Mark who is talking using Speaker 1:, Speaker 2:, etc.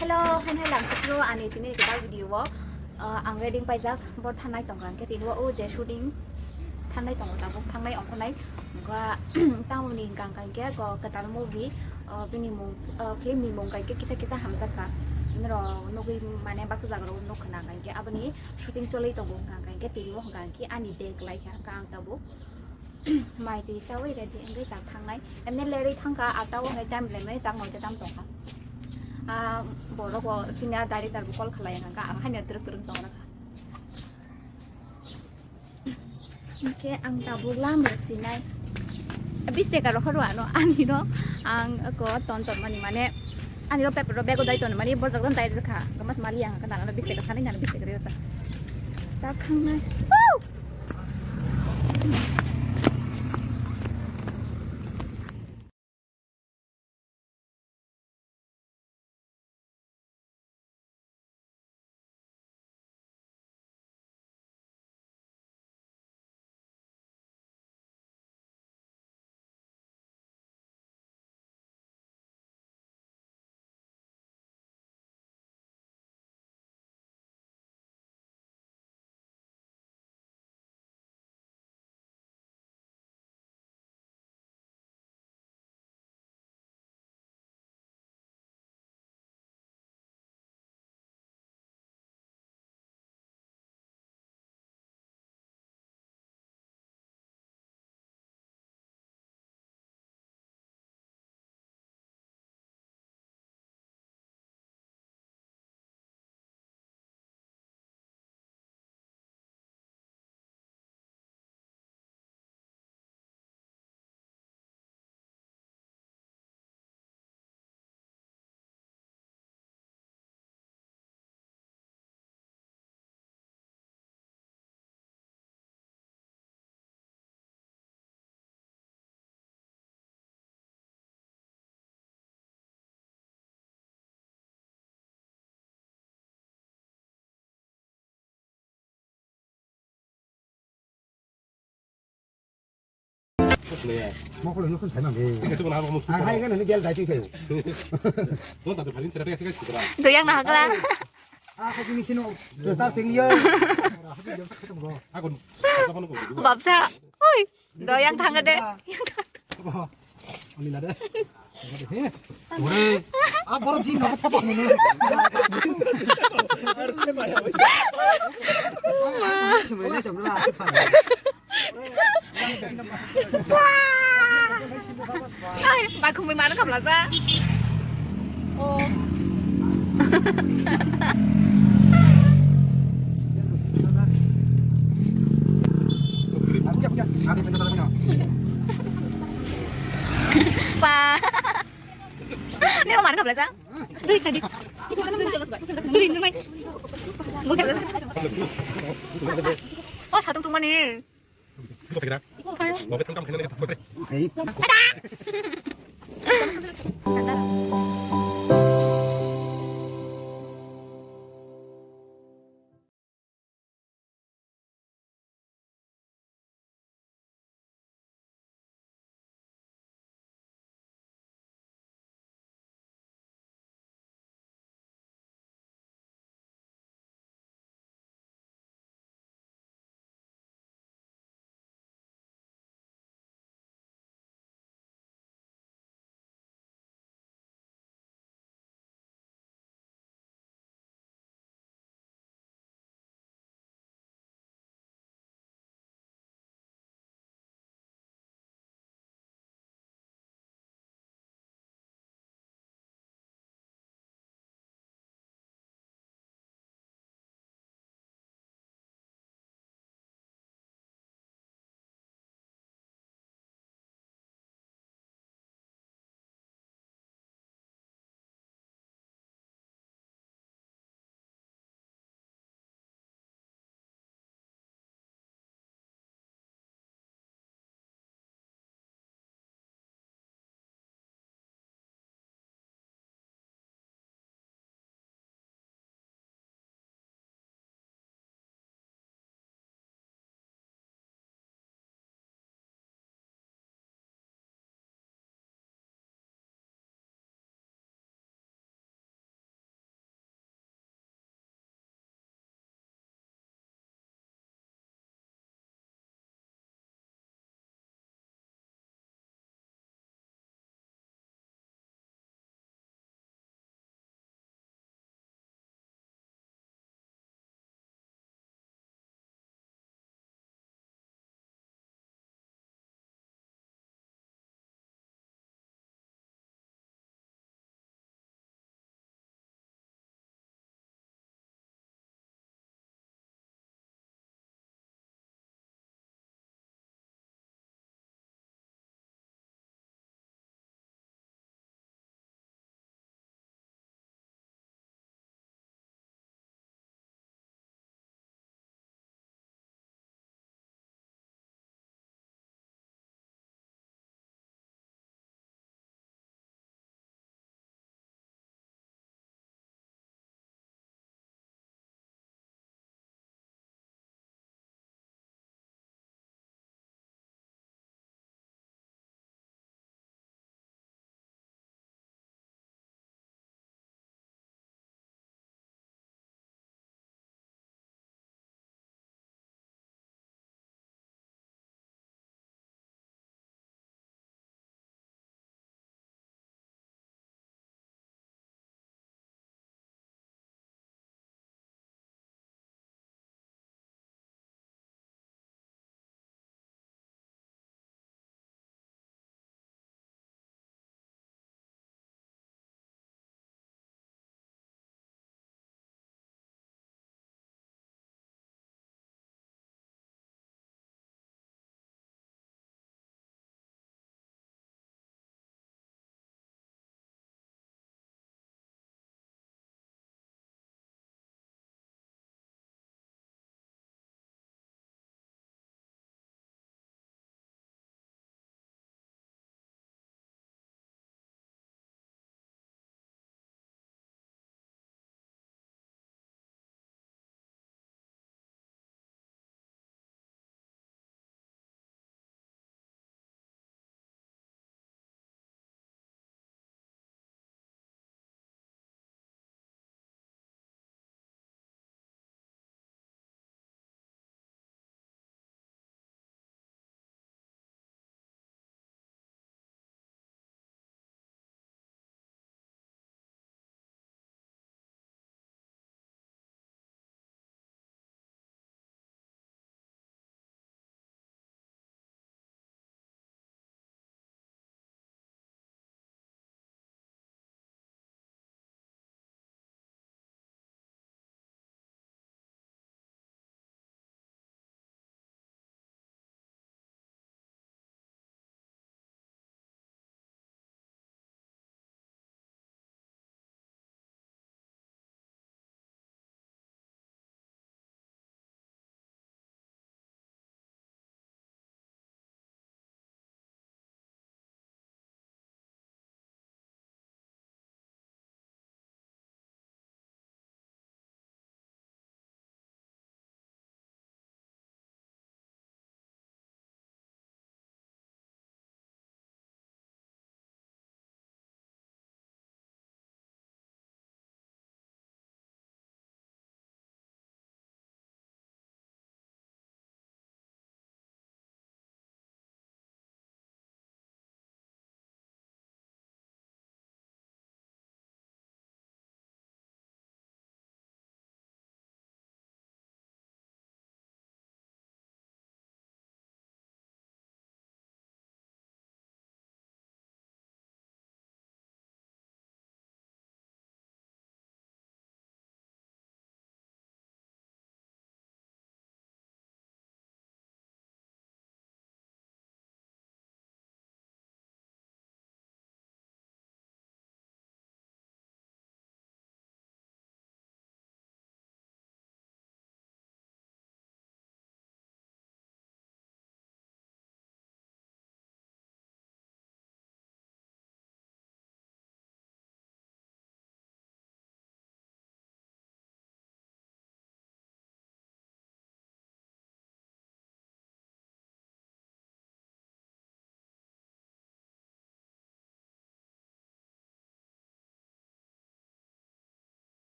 Speaker 1: Hello, hai lang sakro ani tini kita video ang wedding paijak bor thanai tongkang ke tini o je shooting thanai tong ta bok thanai ongkonai ga tamuni kang kang ke go katal movie bini mung film ni mung kai ke kisa hamjaka nro nogi mane baksu jagro nokhna kang ke abani shooting cholei tong kang kang ke tini mo kang ki ani dek lai kang tabu mai ti sawi re di ngai tak thangnai emne leri thangka ataw ngai time le mai tang moi ta tam tongka borok cinia dari tarbu kol khalai nga hanya teruk tong ka ke ang tabu lam sinai biste ka ro haro ano ani no ang ko ton mani mane ani ro paper ro bego dai ton mani bor jagdan dai jakha gamas mali ang kana no biste ka thani na biste ka re sa ta khangnai
Speaker 2: Mau kalau nukun saya nanti. Hai kan ini gel tadi kayu.
Speaker 1: doyang nah kala
Speaker 2: Aku ini sini besar tinggi.
Speaker 1: babsa oi doyang thanga de
Speaker 2: Oli lada. Ore, baru sih nggak apa-apa nih. Sebenarnya cuma lah.
Speaker 1: ai bà không may mắn gặp là ra ô và nếu mà mắn gặp là ra đi khai đi tôi đi nữa mày muốn theo 어 자동통만이
Speaker 3: 이거 되나?
Speaker 1: 이거 가요?
Speaker 3: 너왜 탕감 되는 애 다.
Speaker 2: Ấy.
Speaker 1: 간다